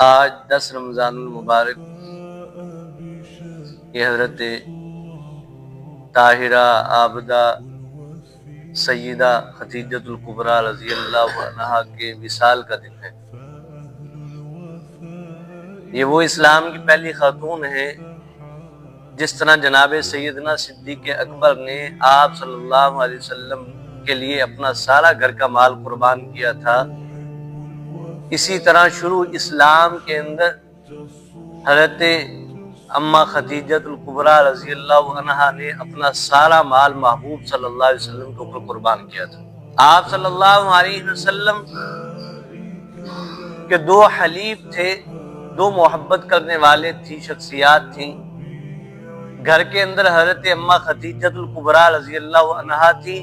آج 10 رمضان المبارک یہ حضرت طاہرہ عابدہ سیدہ خدیجۃ الکبریٰ رضی اللہ عنہا کے وصال کا دن ہے۔ یہ وہ اسلام کی پہلی خاتون ہے جس طرح جناب سیدنا صدیق اکبر نے آپ صلی اللہ علیہ وسلم کے لیے اپنا سارا گھر کا مال قربان کیا تھا، اسی طرح شروع اسلام کے اندر حضرت اماں خدیجۃ الکبریٰ رضی اللہ عنہا نے اپنا سارا مال محبوب صلی اللہ علیہ وسلم کے اوپر قربان کیا تھا۔ آپ صلی اللہ علیہ وسلم کے دو حلیف تھے، دو محبت کرنے والے تھی شخصیات تھیں۔ گھر کے اندر حضرت اماں خدیجۃ الکبریٰ رضی اللہ عنہا تھی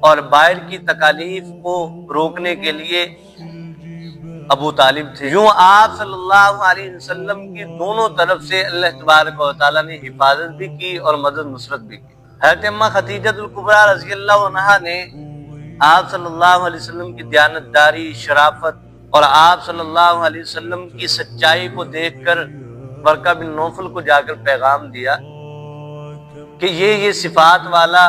اور باہر کی تکالیف کو روکنے کے لیے ابو طالب تھے۔ یوں آپ صلی اللہ علیہ وسلم کی دونوں طرف سے اللہ تبارک و تعالیٰ نے حفاظت بھی کی اور مدد نصرت بھی کی۔ حضرت اماں خدیجۃ الکبریٰ رضی اللہ عنہا نے آپ صلی اللہ علیہ وسلم کی دیانتداری، شرافت اور آپ صلی اللہ علیہ وسلم کی سچائی کو دیکھ کر ورقہ بن نوفل کو جا کر پیغام دیا کہ یہ صفات والا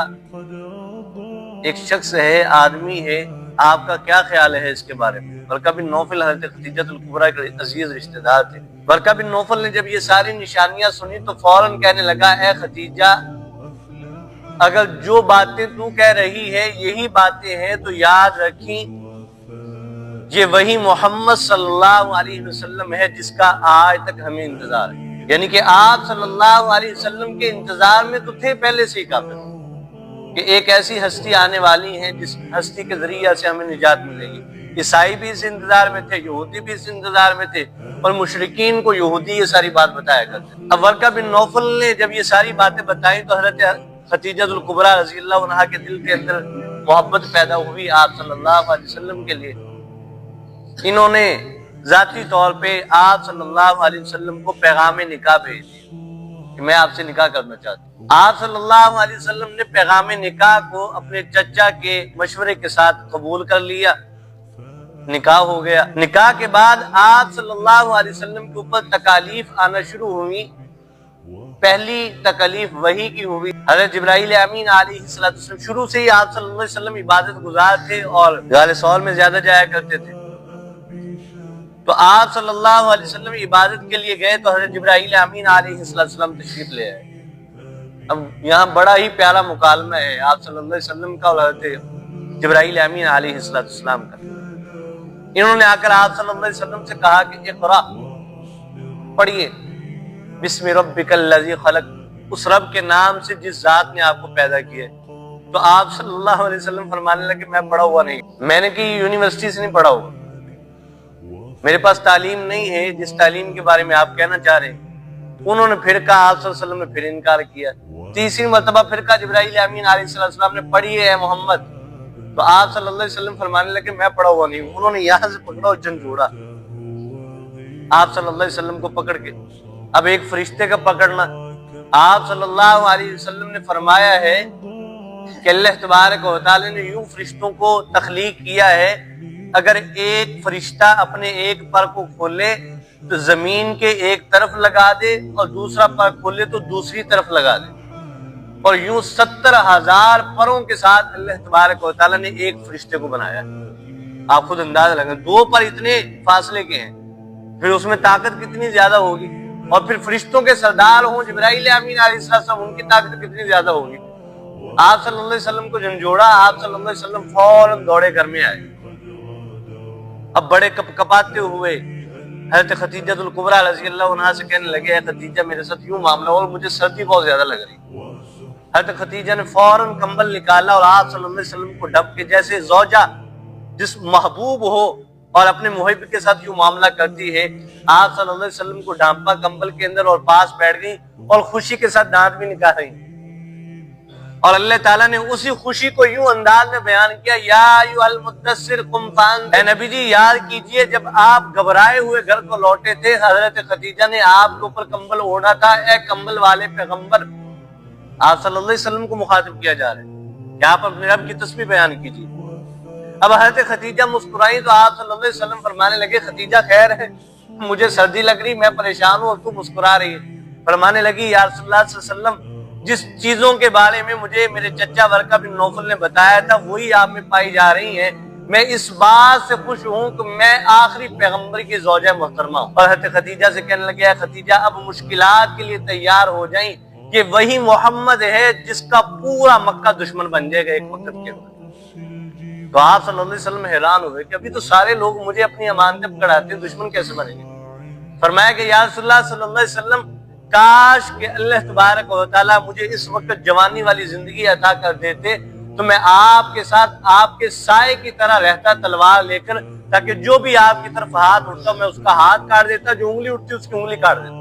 ایک شخص ہے، آدمی ہے، آپ کا کیا خیال ہے اس کے بارے میں؟ ورقہ بن نوفل حضرت خدیجۃ الکبریٰ کے عزیز رشتہ دار تھے۔ ورقہ بن نوفل نے جب یہ ساری نشانیاں سنی تو فوراً کہنے لگا، اے خدیجہ، اگر جو باتیں تو کہہ رہی ہے یہی باتیں ہیں تو یاد رکھیں یہ وہی محمد صلی اللہ علیہ وسلم ہے جس کا آج تک ہمیں انتظار ہے۔ یعنی کہ آپ صلی اللہ علیہ وسلم کے انتظار میں تو تھے پہلے سے ہی کافر کہ ایک ایسی ہستی آنے والی ہے جس ہستی کے ذریعے سے ہمیں نجات ملے گی۔ عیسائی بھی اس انتظار میں تھے، یہودی بھی اس انتظار میں تھے، اور مشرکین کو یہودی یہ ساری بات بتایا کرتے۔ اب ورقہ بن نوفل نے جب یہ ساری باتیں بتائیں تو حضرت خدیجۃ الکبریٰ رضی اللہ عنہا کے دل کے اندر محبت پیدا ہوئی آپ صلی اللہ علیہ وسلم کے لیے۔ انہوں نے ذاتی طور پہ آپ صلی اللہ علیہ وسلم کو پیغام نکاح بھیج دیا کہ میں آپ سے نکاح کرنا چاہتا ہوں۔ آپ صلی اللہ علیہ وسلم نے پیغام نکاح کو اپنے چچا کے مشورے کے ساتھ قبول کر لیا، نکاح ہو گیا۔ نکاح کے بعد آپ صلی اللہ علیہ وسلم کے اوپر تکالیف آنا شروع ہوئی۔ پہلی تکلیف وحی کی ہوئی۔ حضرت جبرائیل امین علیہ السلام شروع سے ہی آپ صلی اللہ علیہ وسلم عبادت گزار تھے اور غار ثور میں زیادہ جایا کرتے تھے، تو آپ صلی اللہ علیہ وسلم عبادت کے لیے گئے تو حضرت جبرائیل امین علیہ السلام تشریف لے آئے۔ اب یہاں بڑا ہی پیارا مکالمہ ہے آپ صلی اللہ علیہ وسلم کا اور حضرت جبرائیل امین علیہ السلام کا۔ انہوں نے آ کر آپ صلی اللہ علیہ وسلم سے کہا کہ اقرا، پڑھیے، بسم ربک الذی خلق، اس رب کے نام سے جس ذات نے آپ کو پیدا کیا۔ تو آپ صلی اللہ علیہ وسلم فرمانے لگے کہ میں پڑھا ہوا نہیں، میں نے کہ یونیورسٹی سے نہیں پڑھا ہوا، میرے پاس تعلیم نہیں ہے جس تعلیم کے بارے میں آپ کہنا چاہ رہے ہیں۔ انہوں نے پھر کہا، آپ صلی اللہ علیہ وسلم نے پھر انکار کیا۔ تیسری مرتبہ پھر کہا جبرائیل امین علیہ السلام نے، پڑھیے اے محمد، تو آپ صلی اللہ علیہ وسلم فرمانے لگے میں پڑھا ہوا نہیں ہوں۔ انہوں نے یہاں سے پکڑا اور جھنجھوڑا آپ صلی اللہ علیہ وسلم کو پکڑ کے۔ اب ایک فرشتے کا پکڑنا، آپ صلی اللہ علیہ وسلم نے فرمایا ہے کہ اللہ تبارک و تعالی نے یوں فرشتوں کو تخلیق کیا ہے، اگر ایک فرشتہ اپنے ایک پر کو کھولے تو زمین کے ایک طرف لگا دے اور دوسرا پر کھولے تو دوسری طرف لگا دے، اور یوں 70,000 پروں کے ساتھ اللہ تبارک و تعالیٰ نے ایک فرشتے کو بنایا۔ آپ خود اندازہ لگائیں، دو پر اتنے فاصلے کے ہیں، پھر اس میں طاقت کتنی زیادہ ہوگی، اور پھر فرشتوں کے سردار ہوں جبرائیل امین علیہ السلام، ان کی طاقت کتنی زیادہ ہوگی۔ آپ صلی اللہ علیہ وسلم کو جھنجھوڑا، آپ صلی اللہ علیہ وسلم فوراً دوڑے گھر میں آئے۔ اب بڑے کپاتے ہوئے حضرت خدیجۃ الکبریٰ رضی اللہ عنہا سے کہنے لگے، اے خدیجہ، میرے ساتھ یوں معاملہ اور مجھے سردی بہت زیادہ لگ رہی۔ حضرت خدیجہ نے فوراً کمبل نکالا اور آپ صلی اللہ علیہ وسلم کو ڈھپ کے، جیسے زوجہ جس محبوب ہو اور اپنے محب کے ساتھ یوں معاملہ کرتی ہے، آپ صلی اللہ علیہ وسلم کو ڈھانپا کمبل کے اندر اور پاس بیٹھ گئی اور خوشی کے ساتھ دانت بھی نکال رہی۔ اور اللہ تعالیٰ نے اسی خوشی کو یوں انداز میں بیان کیا، یا ایھا المدثر قم فانذر، اے نبی جی یاد کیجئے جب آپ گھبرائے ہوئے گھر کو لوٹے تھے، حضرت خدیجہ نے آپ کے اوپر کمبل اوڑھا تھا، اے کمبل والے پیغمبر۔ آپ صلی اللہ علیہ وسلم کو مخاطب کیا جا رہا ہے کہ آپ اپنے رب کی تسبیح بیان کیجیے۔ اب حضرت خدیجہ مسکرائی تو آپ صلی اللہ علیہ وسلم فرمانے لگے، خدیجہ خیر ہے؟ مجھے سردی لگ رہی، میں پریشان ہوں اور تو مسکرا رہی ہے۔ فرمانے لگی یا رسول اللہ صلی اللہ علیہ وسلم، جس چیزوں کے بارے میں مجھے میرے چچا ورقہ بن نوفل نے بتایا تھا وہی آپ میں پائی جا رہی ہیں۔ میں اس بات سے خوش ہوں کہ میں آخری پیغمبر کی زوجہ محترمہ ہوں۔ اور حضرت خدیجہ سے کہنے لگے خدیجہ اب مشکلات کے لیے تیار ہو جائیں، کہ وہی محمد ہے جس کا پورا مکہ دشمن بن جائے گا ایک وقت کے بعد۔ تو آپ صلی اللہ علیہ وسلم حیران ہوئے کہ ابھی تو سارے لوگ مجھے اپنی امانتیں پکڑاتے ہیں، دشمن کیسے بنے گے؟ فرمایا کہ یا رسول اللہ صلی اللہ علیہ وسلم، کاش کہ اللہ تبارک و تعالیٰ مجھے اس وقت جوانی والی زندگی عطا کر دیتے تو میں آپ کے ساتھ آپ کے سائے کی طرح رہتا تلوار لے کر، تاکہ جو بھی آپ کی طرف ہاتھ اٹھتا میں اس کا ہاتھ کاٹ دیتا، جو انگلی اٹھتی اس کی انگلی کاٹ دیتا۔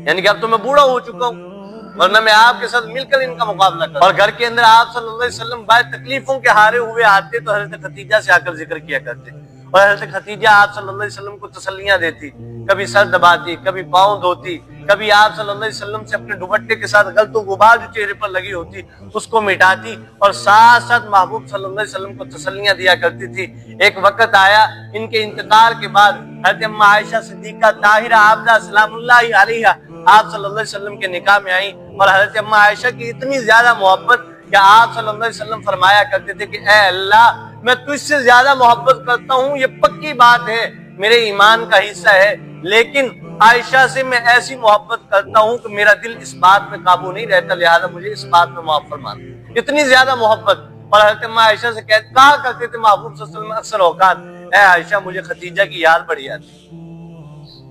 یعنی کہ اب تو میں بوڑھا ہو چکا ہوں، ورنہ میں آپ کے ساتھ مل کر ان کا مقابلہ کرتا۔ اور گھر کے اندر آپ صلی اللہ علیہ وسلم بعض تکلیفوں کے ہارے ہوئے آتے تو حضرت خدیجہ سے آ کر ذکر کیا کرتے، اور حضرت خدیجہ آپ صلی اللہ علیہ وسلم کو تسلیاں دیتی، کبھی سر دباتی، کبھی پاؤں دھوتی، کبھی آپ صلی اللہ علیہ وسلم سے اپنے دوپٹے کے ساتھ غلط و غبار جو چہرے پر لگی ہوتی اس کو مٹاتی، اور ساتھ ساتھ محبوب صلی اللہ علیہ وسلم کو تسلیاں دیا کرتی تھی۔ ایک وقت آیا ان کے انتقال کے بعد حضرت اماں عائشہ صدیقہ طاہرہ عابدہ سلام اللہ علیہا آپ صلی اللہ علیہ وسلم کے نکاح میں آئیں، اور حضرت اماں عائشہ کی اتنی زیادہ محبت کہ آپ صلی اللہ علیہ وسلم فرمایا کرتے تھے کہ اے اللہ میں تجھ سے زیادہ محبت کرتا ہوں، یہ پکی بات ہے، میرے ایمان کا حصہ ہے، لیکن عائشہ سے میں ایسی محبت کرتا ہوں کہ میرا دل اس بات میں قابو نہیں رہتا، لہذا مجھے اس بات میں معاف فرمانا۔ اتنی زیادہ محبت۔ اور حضرت اماں عائشہ سے کہا کرتے تھے محبوب صلی اللہ علیہ وسلم اکثر اوقات، اے عائشہ مجھے ختیجہ کی یاد بڑی آتی،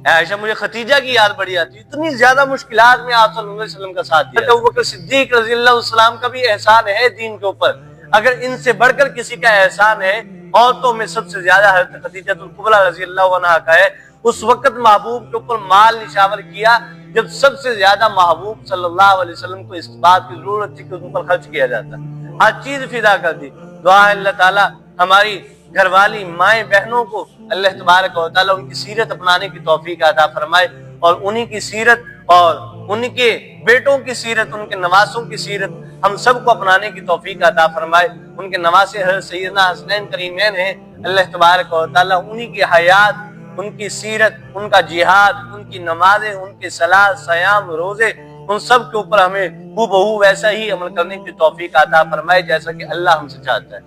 اے عائشہ مجھے ختیجہ کی یاد بڑی آتی۔ اتنی زیادہ مشکلات میں آپ صلی اللہ علیہ وسلم کا ساتھ دیا۔ ابوبکر صدیق رضی اللہ عنہ کا بھی احسان ہے دین کے اوپر، اگر ان سے بڑھ کر کسی کا احسان ہے عورتوں میں سب سے زیادہ حضرت خدیجہ الکبریٰ رضی اللہ عنہا کا ہے۔ اس وقت محبوب کے اوپر مال نشاور کیا جب سب سے زیادہ محبوب صلی اللہ علیہ وسلم کو اس بات کی ضرورت تھی کہ ان پر خرچ کیا جاتا، ہر چیز فدا کر دی۔ دعا ہے اللہ تعالیٰ ہماری گھر والی مائیں بہنوں کو اللہ تبارک و تعالیٰ ان کی سیرت اپنانے کی توفیق عطا فرمائے، اور انہی کی سیرت اور ان کے بیٹوں کی سیرت، ان کے نواسوں کی سیرت ہم سب کو اپنانے کی توفیق عطا فرمائے۔ ان کے نواسے حضرت سیدنا حسنین کریمین ہیں، اللہ تبارک و تعالیٰ انہی کی حیات، ان کی سیرت، ان کا جہاد، ان کی نمازیں، ان کے صلاۃ، صیام، روزے، ان سب کے اوپر ہمیں ہو بہو ویسا ہی عمل کرنے کی توفیق عطا فرمائے جیسا کہ اللہ ہم سے چاہتا ہے۔